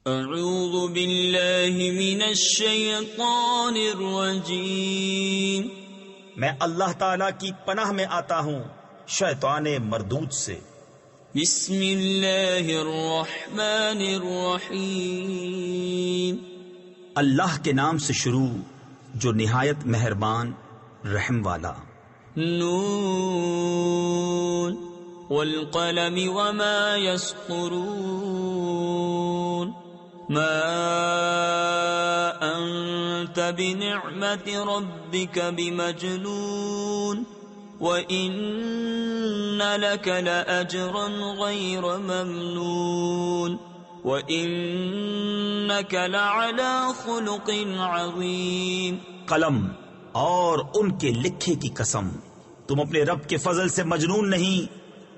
اعوذ باللہ من الشیطان الرجیم، میں اللہ تعالی کی پناہ میں آتا ہوں شیطان مردود سے۔ بسم اللہ الرحمن الرحیم، اللہ کے نام سے شروع جو نہایت مہربان رحم والا۔ نون والقلم وما يسطرون، ما انت بنعمت ربك بمجنون، وَإِنَّ لَكَ لَأَجْرًا غَيْرَ مَمْنُونٍ، وَإِنَّكَ لَعَلَى خُلُقٍ عَظِيمٍ۔ قلم اور ان کے لکھے کی قسم، تم اپنے رب کے فضل سے مجنون نہیں،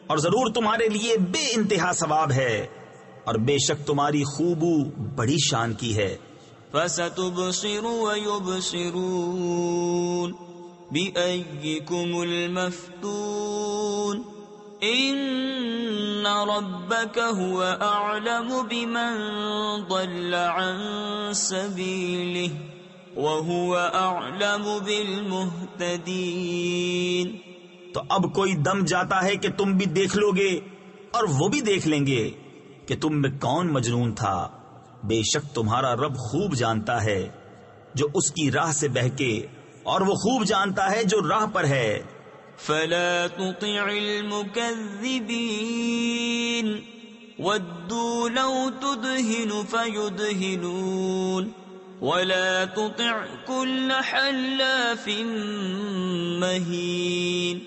اور ضرور تمہارے لیے بے انتہا ثواب ہے، اور بے شک تمہاری خوبو بڑی شان کی ہے۔ فَسَتُبْصِرُ وَيُبْصِرُونَ بِأَيِّكُمُ الْمَفْتُونُ، إِنَّ رَبَّكَ هُوَ أَعْلَمُ بِمَنْ ضَلَّ عَنْ سَبِيلِهِ وَهُوَ أَعْلَمُ بِالْمُهْتَدِينَ۔ تو اب کوئی دم جاتا ہے کہ تم بھی دیکھ لو گے، اور وہ بھی دیکھ لیں گے کہ تم میں کون مجنون تھا۔ بے شک تمہارا رب خوب جانتا ہے جو اس کی راہ سے بہکے، اور وہ خوب جانتا ہے جو راہ پر ہے۔ فلا تطع المكذبين ودوا لو تدهن فيدهنون، ولا تطع كل حلاف مهين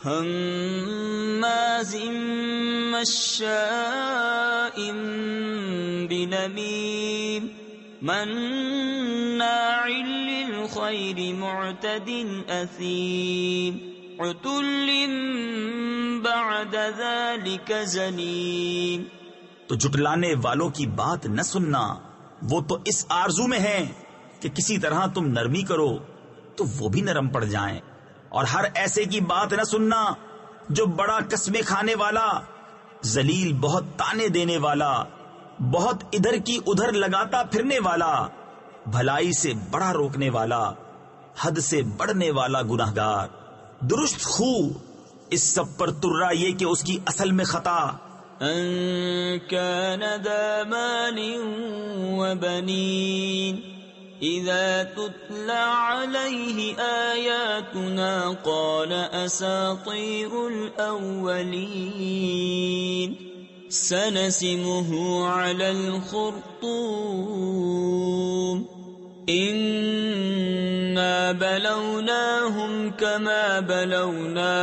هماز مشاء بنميم مناع للخير معتد أثيم عتل بعد ذلك زنيم۔ تو جھٹلانے والوں کی بات نہ سننا، وہ تو اس آرزو میں ہیں کہ کسی طرح تم نرمی کرو تو وہ بھی نرم پڑ جائیں، اور ہر ایسے کی بات نہ سننا جو بڑا قسمیں کھانے والا، ذلیل بہت تانے دینے والا، بہت ادھر کی ادھر لگاتا پھرنے والا، بھلائی سے بڑا روکنے والا، حد سے بڑھنے والا گناہگار، درست خو، اس سب پر ترا یہ کہ اس کی اصل میں خطا۔ ان كان ذا مال وبنين اذا تتلى عليه آياتنا قال اساطير الاولين سنسمه على الخرطوم إنا بلوناهم كما بلونا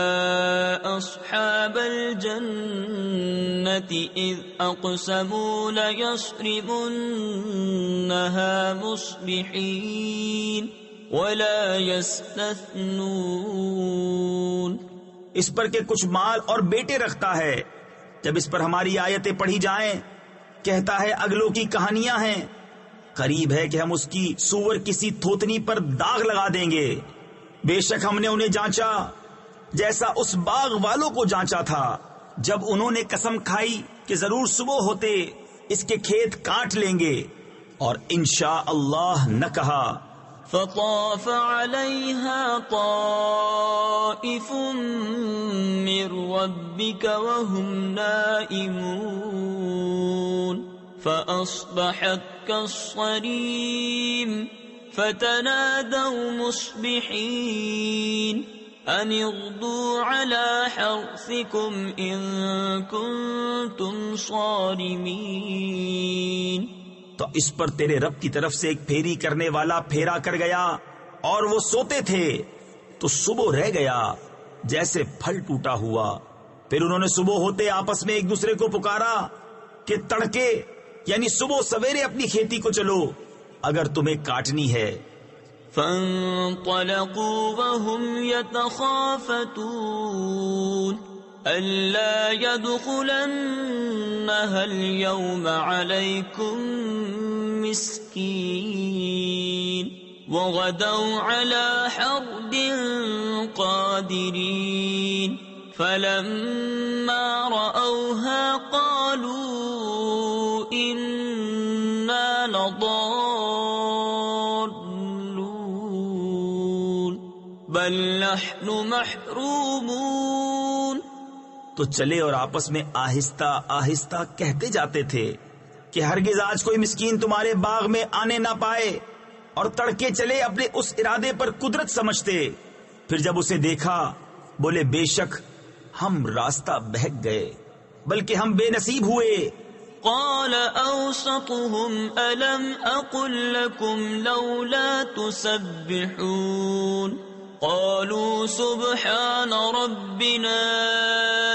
أصحاب الجنة إذ أقسموا ليصرمنها مصبحين ولا يستثنون۔ اس پر کہ کچھ مال اور بیٹے رکھتا ہے، جب اس پر ہماری آیتیں پڑھی جائیں کہتا ہے اگلوں کی کہانیاں ہیں، قریب ہے کہ ہم اس کی سور کسی تھوتنی پر داغ لگا دیں گے۔ بے شک ہم نے انہیں جانچا جیسا اس باغ والوں کو جانچا تھا جب انہوں نے قسم کھائی کہ ضرور صبح ہوتے اس کے کھیت کاٹ لیں گے، اور انشاء اللہ نہ کہا۔ فطاف عليها طائف من ربك وهم نائمون فأصبحت كالصريم فتنادوا مصبحين أن اغدوا على حرثكم إن كنتم صارمين۔ تو اس پر تیرے رب کی طرف سے ایک پھیری کرنے والا پھیرا کر گیا، اور وہ سوتے تھے تو صبح رہ گیا جیسے پھل ٹوٹا ہوا۔ پھر انہوں نے صبح ہوتے آپس میں ایک دوسرے کو پکارا کہ تڑکے یعنی صبح سویرے اپنی کھیتی کو چلو اگر تمہیں کاٹنی ہے۔ فانطلقوا وهم يتخافتون ألا يدخلنها اليوم عليكم مسكين وغدوا على حرد قادرين فلما رأوها قالوا إنا لضالون بل نحن محرومون. تو چلے اور آپس میں آہستہ آہستہ کہتے جاتے تھے کہ ہرگز آج کوئی مسکین تمہارے باغ میں آنے نہ پائے، اور تڑکے چلے اپنے اس ارادے پر قدرت سمجھتے. پھر جب اسے دیکھا بولے بے شک ہم راستہ بہک گئے، بلکہ ہم بے نصیب ہوئے. قال اوسطهم الم اقل لكم لولا تسبحون قالوا سبحان ربنا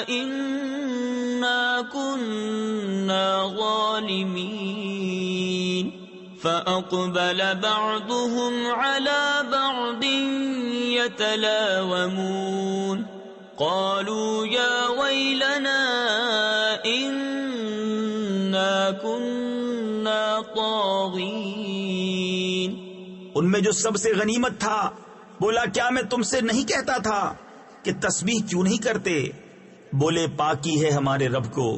انا كنا ظالمين فاقبل بعضهم على بعض يتلاومون قالوا يا ويلنا إنا كنا طاغين. ان میں جو سب سے غنیمت تھا بولا کیا میں تم سے نہیں کہتا تھا کہ تسبیح کیوں نہیں کرتے؟ بولے پاکی ہے ہمارے رب کو،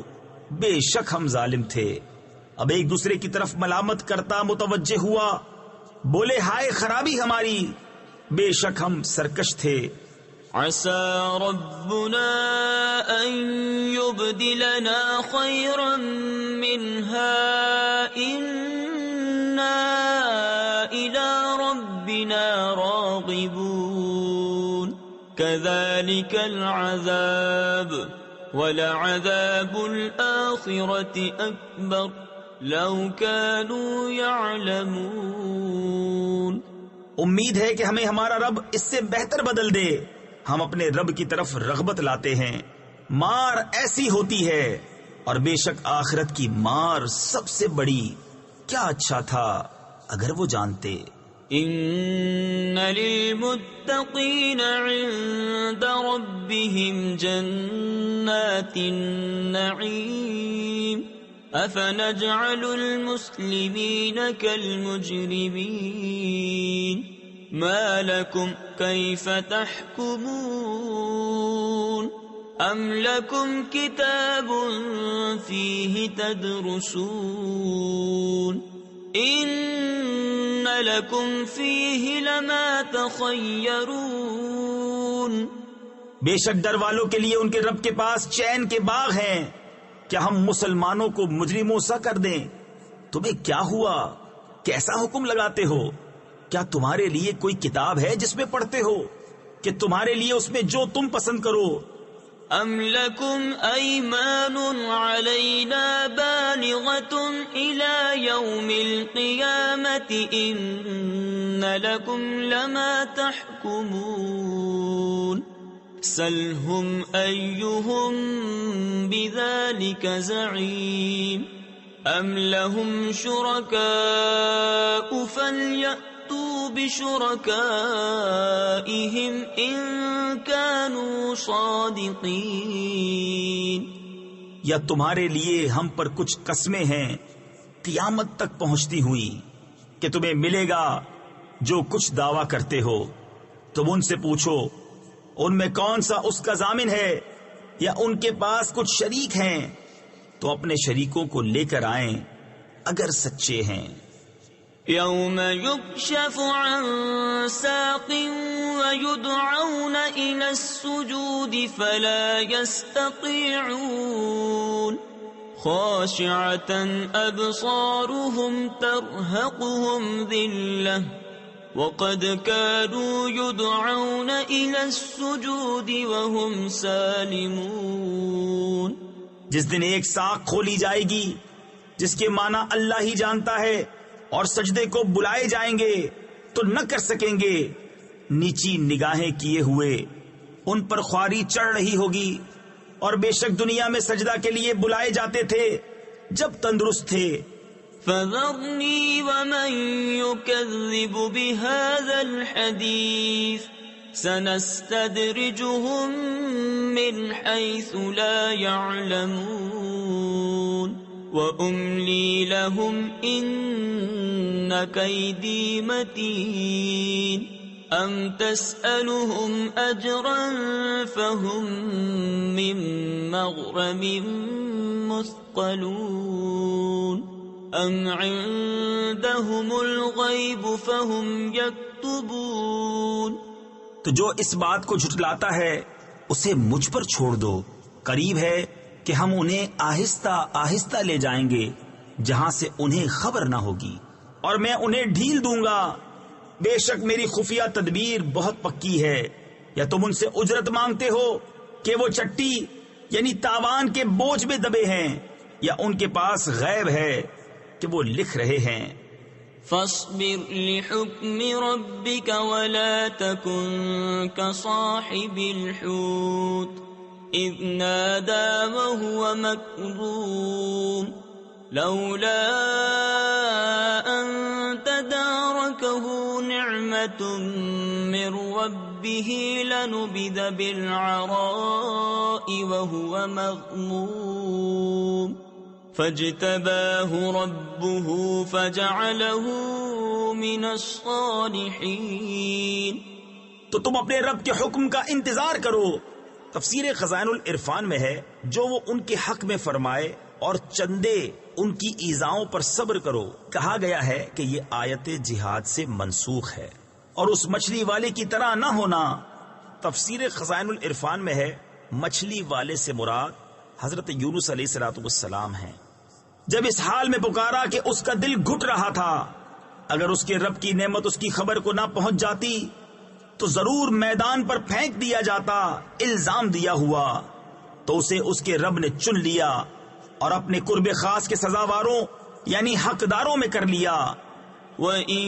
بے شک ہم ظالم تھے. اب ایک دوسرے کی طرف ملامت کرتا متوجہ ہوا، بولے ہائے خرابی ہماری، بے شک ہم سرکش تھے. عسى ربنا أن يبدلنا خيرا منها إنا إلى ربنا راغبون كذلك العذاب ولعذاب الآخرة أكبر لو كانوا يعلمون. امید ہے کہ ہمیں ہمارا رب اس سے بہتر بدل دے. ہم اپنے رب کی طرف رغبت لاتے ہیں، مار ایسی ہوتی ہے، اور بے شک آخرت کی مار سب سے بڑی. کیا اچھا تھا اگر وہ جانتے. ان للمتقین عند ربهم جنات النعیم افنجعل المسلمین كالمجرمین ما لكم كيف تحكمون ام لكم كتاب فيه تدرسون ان لكم فيه لما تخيرون. بے شک ڈر والوں کے لیے ان کے رب کے پاس چین کے باغ ہیں. کیا ہم مسلمانوں کو مجرموں سا کر دیں؟ تمہیں کیا ہوا؟ کیسا حکم لگاتے ہو؟ کیا تمہارے لیے کوئی کتاب ہے جس میں پڑھتے ہو کہ تمہارے لیے اس میں جو تم پسند کرو؟ ام لکم ایمان علینا بالغۃ الی یوم القیامۃ ان لکم لما تحکمون سلہم ایہم بذلک زعیم ام لہم شرکاء فلیأتوا بشرکائہم ان کانوا صادقین. یا تمہارے لیے ہم پر کچھ قسمیں ہیں قیامت تک پہنچتی ہوئی کہ تمہیں ملے گا جو کچھ دعویٰ کرتے ہو؟ تم ان سے پوچھو ان میں کون سا اس کا ضامن ہے، یا ان کے پاس کچھ شریک ہیں تو اپنے شریکوں کو لے کر آئیں اگر سچے ہیں. یوم یکشف عن ساق ویدعون الى السجود فلا یستطیعون خاشعة ابصارهم ترهقهم ذلة وقد كانوا يدعون الى السجود وهم سالمون. جس دن ایک ساق کھولی جائے گی جس کے معنی اللہ ہی جانتا ہے، اور سجدے کو بلائے جائیں گے تو نہ کر سکیں گے، نیچی نگاہیں کیے ہوئے ان پر خواری چڑھ رہی ہوگی. اور بے شک دنیا میں سجدہ کے لیے بلائے جاتے تھے جب تندرست تھے. فذرنی ومن یکذب بهذا الحدیث سنستدرجهم من حيث لا يعلمون وأملي لهم إن كيدي متين أم تسألهم أجرا فهم من مغرم مثقلون. ام عندهم الغیب فهم یکتبون. تو جو اس بات کو جھٹلاتا ہے اسے مجھ پر چھوڑ دو، قریب ہے کہ ہم انہیں آہستہ آہستہ لے جائیں گے جہاں سے انہیں خبر نہ ہوگی، اور میں انہیں ڈھیل دوں گا. بے شک میری خفیہ تدبیر بہت پکی ہے. یا تم ان سے اجرت مانگتے ہو کہ وہ چٹی یعنی تاوان کے بوجھ میں دبے ہیں، یا ان کے پاس غیب ہے کہ وہ لکھ رہے ہیں. فاصبر لحكم ربك ولا تكن كصاحب الحوت إذ نادى وهو مكظوم لولا أن تداركه نعمة من ربه لنبذ بالعراء وهو مغموم فاجتباه ربه فجعله من الصالحين. تو تم اپنے رب کے حکم کا انتظار کرو. تفسیر خزائن العرفان میں ہے جو وہ ان کے حق میں فرمائے اور چندے ان کی ایذاؤں پر صبر کرو. کہا گیا ہے کہ یہ آیت جہاد سے منسوخ ہے اور اس مچھلی والے کی طرح نہ ہونا. تفسیر خزائن العرفان میں ہے مچھلی والے سے مراد حضرت یونس علیہ السلام ہیں. جب اس حال میں پکارا کہ اس کا دل گھٹ رہا تھا، اگر اس کے رب کی نعمت اس کی خبر کو نہ پہنچ جاتی تو ضرور میدان پر پھینک دیا جاتا الزام دیا ہوا. تو اسے اس کے رب نے چن لیا اور اپنے قرب خاص کے سزاواروں یعنی حقداروں میں کر لیا. وَإِن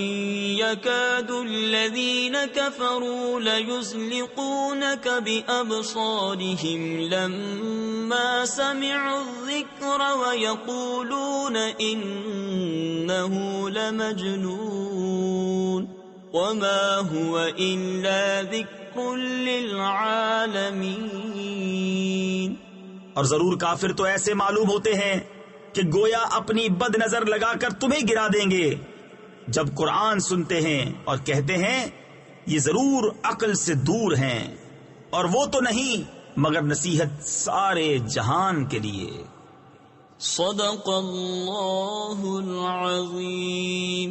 يَكَادُ الَّذِينَ كَفَرُوا لَيُزْلِقُونَكَ بِأَبْصَارِهِمْ لَمَّا سَمِعُوا الذِّكْرَ وَيَقُولُونَ إِنَّهُ لَمَجْنُونٌ وَمَا هُوَ إِلَّا ذِكْرٌ لِّلْعَالَمِينَ. اور ضرور کافر تو ایسے معلوم ہوتے ہیں کہ گویا اپنی بد نظر لگا کر تمہیں گرا دیں گے جب قرآن سنتے ہیں اور کہتے ہیں یہ ضرور عقل سے دور ہیں، اور وہ تو نہیں مگر نصیحت سارے جہان کے لیے. صدق اللہ العظیم.